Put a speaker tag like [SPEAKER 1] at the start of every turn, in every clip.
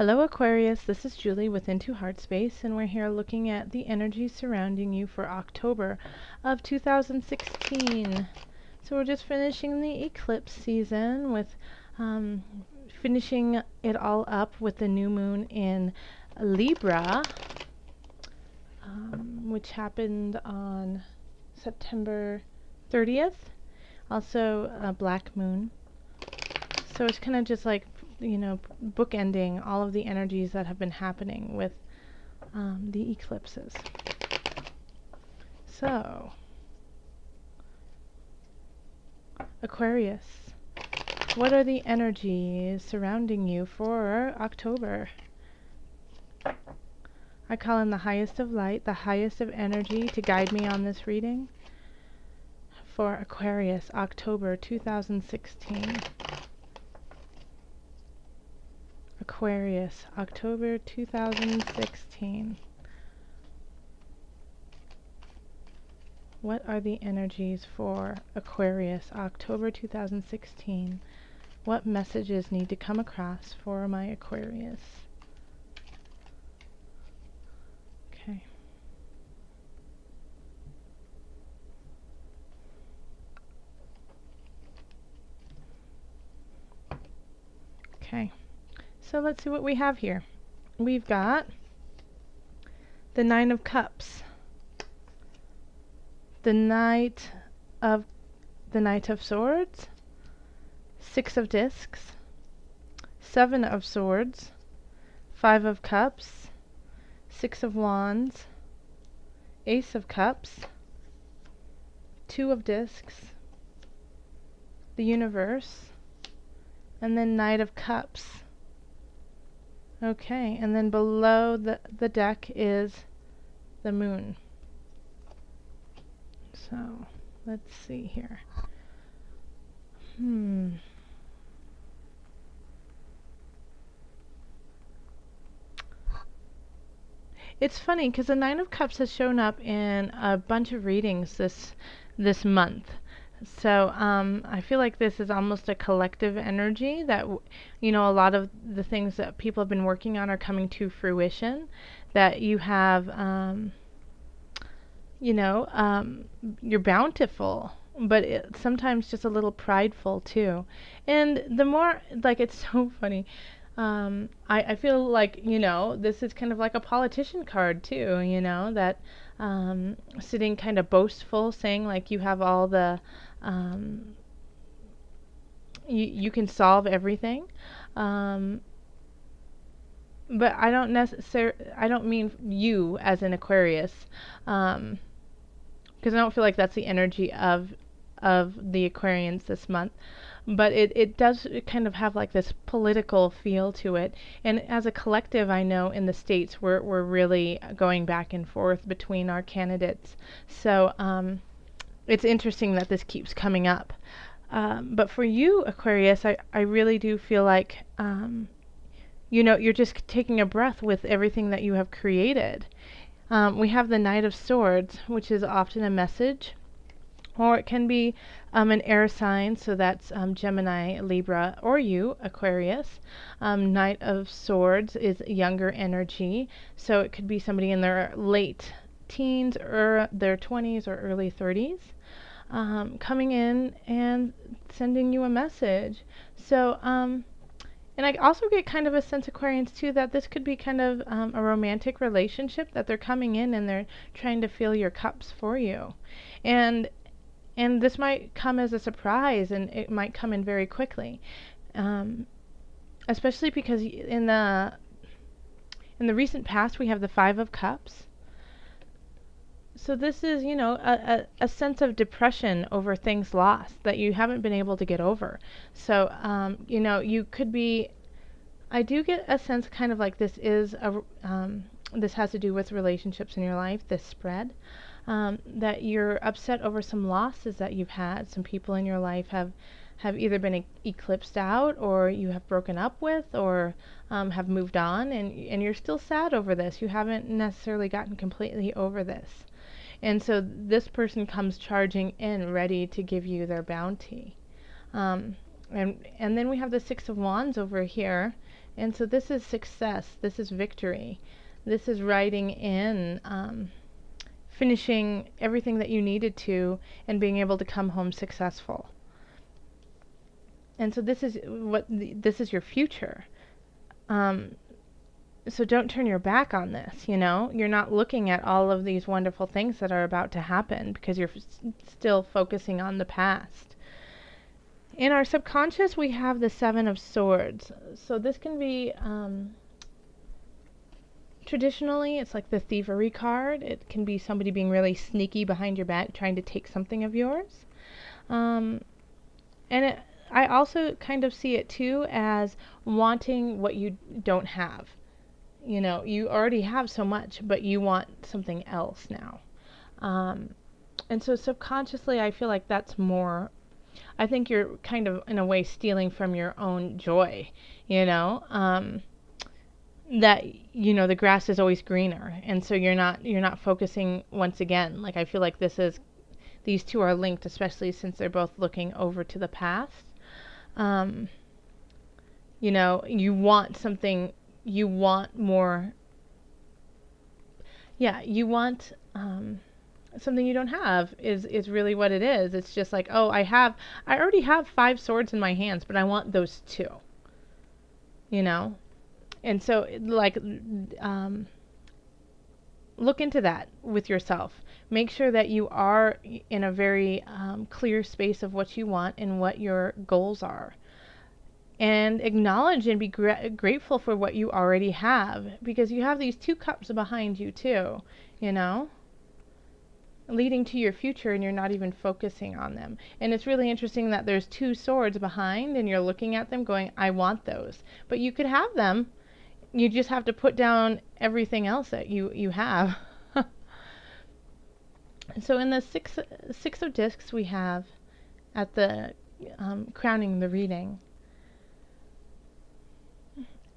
[SPEAKER 1] Hello Aquarius, this is Julie with Into Heartspace, and we're here looking at the energy surrounding you for October of 2016. So we're just finishing the eclipse season with finishing it all up with the new moon in Libra, which happened on September 30th. Also a black moon. So it's kind of just like, you know, bookending all of the energies that have been happening with the eclipses. So, Aquarius, what are the energies surrounding you for October? I call in the highest of light, the highest of energy to guide me on this reading for Aquarius, October 2016. Aquarius, October 2016. What are the energies for Aquarius, October 2016? What messages need to come across for my Aquarius? Okay. Okay. So let's see what we have here. We've got the Nine of Cups, the Knight of Swords, Six of Discs, Seven of Swords, Five of Cups, Six of Wands, Ace of Cups, Two of Discs, the Universe, and then Knight of Cups. Okay, and then below the deck is the moon. So, let's see here. It's funny because the Nine of Cups has shown up in a bunch of readings this month. So I feel like this is almost a collective energy that, you know, a lot of the things that people have been working on are coming to fruition. That you have, you're bountiful, but sometimes just a little prideful too. And the more, like, it's so funny. I feel like, you know, this is kind of like a politician card too, you know, that sitting kind of boastful, saying like you have all the you can solve everything, but I don't mean you as an Aquarius, because I don't feel like that's the energy of the Aquarians this month. But it does kind of have like this political feel to it. And as a collective, I know in the States we're really going back and forth between our candidates. So it's interesting that this keeps coming up. But for you, Aquarius, I really do feel like, you know, you're just taking a breath with everything that you have created. We have the Knight of Swords, which is often a message. Or it can be an air sign, so that's Gemini, Libra, or you, Aquarius. Knight of Swords is younger energy, so it could be somebody in their late teens or their 20s or early 30s coming in and sending you a message. So, and I also get kind of a sense, Aquarians, too, that this could be kind of a romantic relationship, that they're coming in and they're trying to fill your cups for you. And this might come as a surprise, and it might come in very quickly, especially because in the recent past we have the Five of Cups. So this is, you know, a sense of depression over things lost that you haven't been able to get over. So, you know, you could be. I do get a sense, kind of like this is this has to do with relationships in your life. This spread. That you're upset over some losses that you've had. Some people in your life have either been eclipsed out, or you have broken up with, or have moved on, and you're still sad over this. You haven't necessarily gotten completely over this. And so this person comes charging in, ready to give you their bounty. And then we have the Six of Wands over here, And so this is success, this is victory, this is writing in, finishing everything that you needed to, and being able to come home successful. And so this is this is your future. So don't turn your back on this, you know? You're not looking at all of these wonderful things that are about to happen because you're still focusing on the past. In our subconscious, we have the Seven of Swords. So this can be, traditionally, it's like the thievery card. It can be somebody being really sneaky behind your back, trying to take something of yours. I also kind of see it too as wanting what you don't have. You know, you already have so much, but you want something else now. And so subconsciously, I feel like that's more, I think you're kind of, in a way, stealing from your own joy, you know, that, you know, the grass is always greener. And so you're not focusing once again. Like, I feel like these two are linked, especially since they're both looking over to the past. You know, you want something, you want more. Yeah, you want something you don't have is really what it is. It's just like, oh, I already have 5 swords in my hands, but I want those 2. You know? And so, like, look into that with yourself. Make sure that you are in a very clear space of what you want and what your goals are. And acknowledge and be grateful for what you already have, because you have these 2 cups behind you too, you know, leading to your future, and you're not even focusing on them. And it's really interesting that there's 2 swords behind and you're looking at them going, I want those. But you could have them. You just have to put down everything else that you have. So in the six of discs we have at the crowning the reading.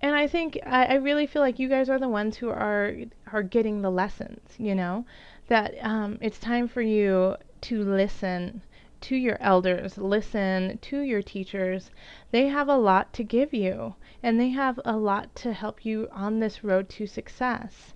[SPEAKER 1] And I think I really feel like you guys are the ones who are getting the lessons, you know, that it's time for you to listen to your elders, listen to your teachers. They have a lot to give you, and they have a lot to help you on this road to success.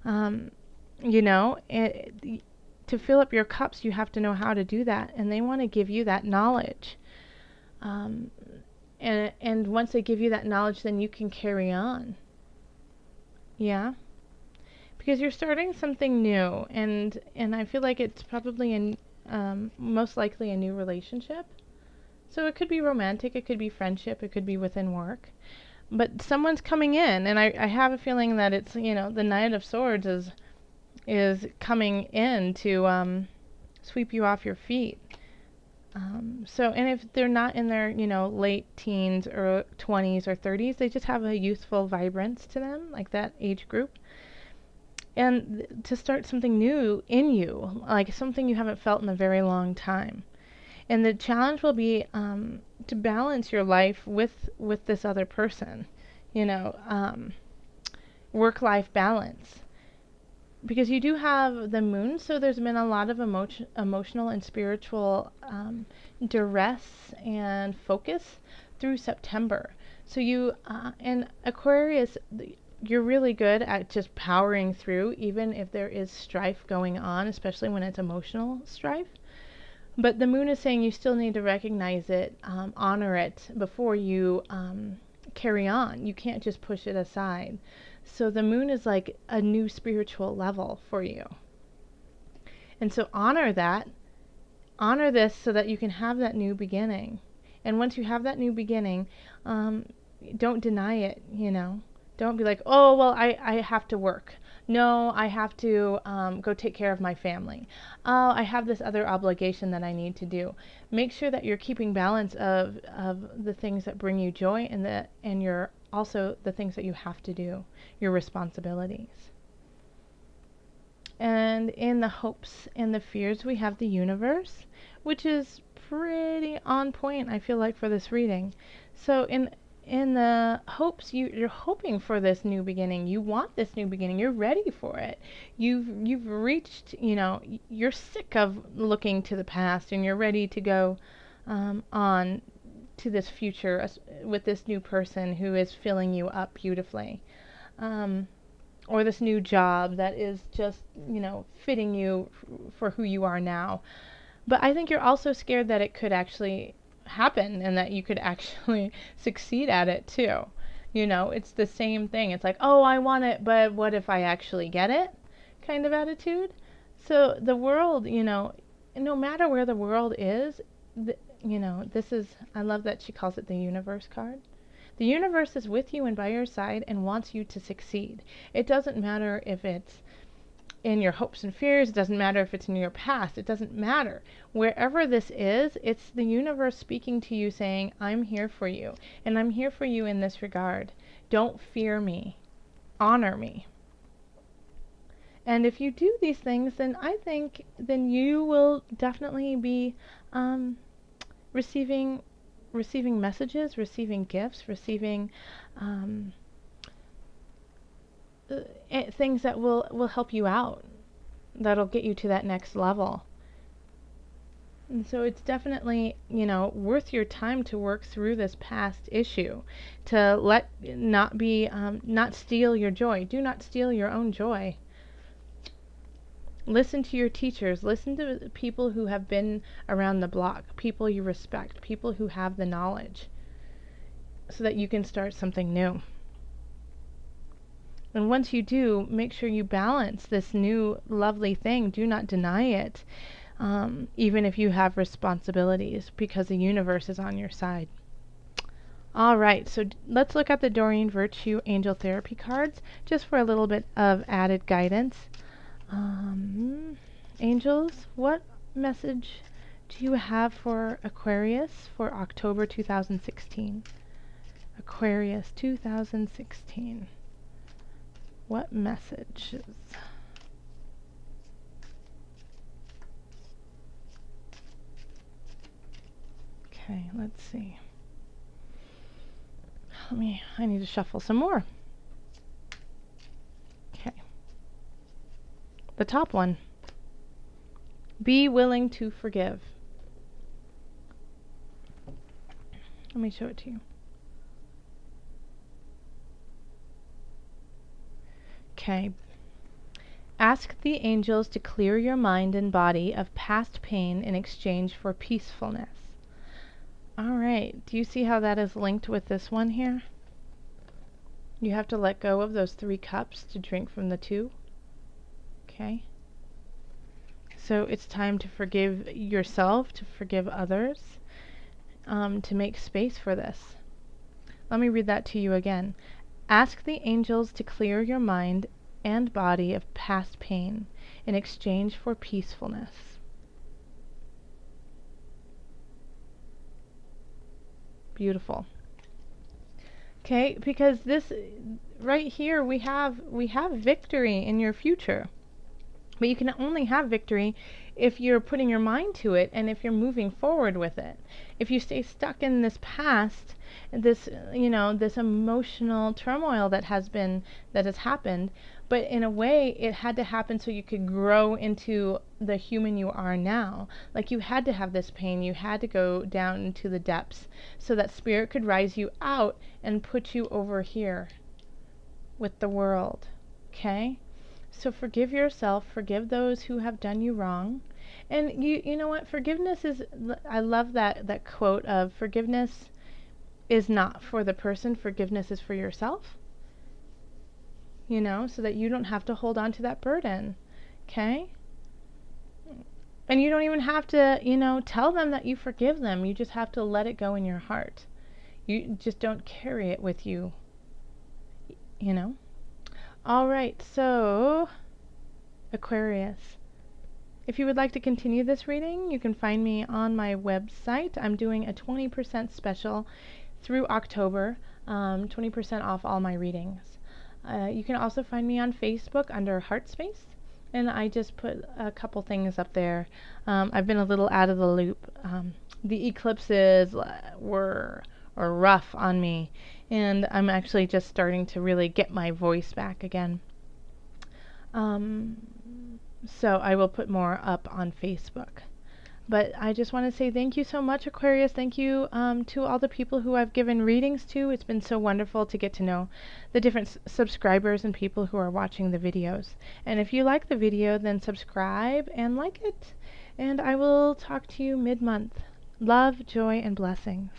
[SPEAKER 1] You know, to fill up your cups, you have to know how to do that, and they want to give you that knowledge. And once they give you that knowledge, then you can carry on. Yeah? Because you're starting something new, and I feel like it's probably most likely a new relationship. So it could be romantic, it could be friendship, it could be within work. But someone's coming in, and I have a feeling that it's, you know, the Knight of Swords is coming in to sweep you off your feet. So, and if they're not in their, you know, late teens or 20s or 30s, they just have a youthful vibrance to them, like that age group. And to start something new in you, like something you haven't felt in a very long time. And the challenge will be to balance your life with this other person, you know, work-life balance. Because you do have the moon, so there's been a lot of emotional and spiritual duress and focus through September. So you, and Aquarius, you're really good at just powering through, even if there is strife going on, especially when it's emotional strife. But the moon is saying you still need to recognize it, honor it before you carry on. You can't just push it aside. So the moon is like a new spiritual level for you. And so honor that. Honor this so that you can have that new beginning. And once you have that new beginning, don't deny it, you know. Don't be like, oh, well, I have to work. No, I have to go take care of my family. Oh, I have this other obligation that I need to do. Make sure that you're keeping balance of the things that bring you joy and your also the things that you have to do, your responsibilities. And in the hopes and the fears, we have the universe, which is pretty on point, I feel like, for this reading. So in the hopes, you're hoping for this new beginning. You want this new beginning. You're ready for it. You've reached, you know, you're sick of looking to the past, and you're ready to go on to this future with this new person who is filling you up beautifully. Or this new job that is just, fitting you for who you are now. But I think you're also scared that it could actually happen and that you could actually succeed at it too. It's the same thing. It's like, oh, I want it, but what if I actually get it? Kind of attitude. So the world, no matter where the world is, this is, I love that she calls it the universe card. The universe is with you and by your side and wants you to succeed. It doesn't matter if it's in your hopes and fears. It doesn't matter if it's in your past. It doesn't matter. Wherever this is, it's the universe speaking to you saying, I'm here for you. And I'm here for you in this regard. Don't fear me. Honor me. And if you do these things, then I think then you will definitely be receiving messages, receiving gifts, receiving things that will help you out, that'll get you to that next level. And so it's definitely, worth your time to work through this past issue, to not steal your joy. Do not steal your own joy. Listen to your teachers. Listen to people who have been around the block, people you respect, people who have the knowledge, so that you can start something new. And once you do, make sure you balance this new lovely thing. Do not deny it, even if you have responsibilities, because the universe is on your side. All right, so let's look at the Doreen Virtue Angel Therapy cards, just for a little bit of added guidance. Angels, what message do you have for Aquarius for October 2016? Aquarius 2016. What messages? Okay, let's see. I need to shuffle some more. The top one. Be willing to forgive. Let me show it to you. Okay. Ask the angels to clear your mind and body of past pain in exchange for peacefulness. All right. Do you see how that is linked with this one here? You have to let go of those 3 cups to drink from the 2. Okay, so it's time to forgive yourself, to forgive others, to make space for this. Let me read that to you again. Ask the angels to clear your mind and body of past pain in exchange for peacefulness. Beautiful. Okay, because this right here we have victory in your future. But you can only have victory if you're putting your mind to it and if you're moving forward with it. If you stay stuck in this past, this emotional turmoil that has happened, but in a way it had to happen so you could grow into the human you are now. Like, you had to have this pain, you had to go down into the depths so that spirit could rise you out and put you over here with the world. Okay? So forgive yourself, forgive those who have done you wrong. And you know what? Forgiveness is, I love that quote of, forgiveness is not for the person, forgiveness is for yourself. So that you don't have to hold on to that burden. Okay? And you don't even have to, tell them that you forgive them. You just have to let it go in your heart. You just don't carry it with you. All right, so Aquarius. If you would like to continue this reading, you can find me on my website. I'm doing a 20% special through October, 20% off all my readings. You can also find me on Facebook under Heartspace, and I just put a couple things up there. I've been a little out of the loop. The eclipses were rough on me, and I'm actually just starting to really get my voice back again. So I will put more up on Facebook. But I just want to say thank you so much, Aquarius. Thank you to all the people who I've given readings to. It's been so wonderful to get to know the different subscribers and people who are watching the videos. And if you like the video, then subscribe and like it. And I will talk to you mid-month. Love, joy, and blessings.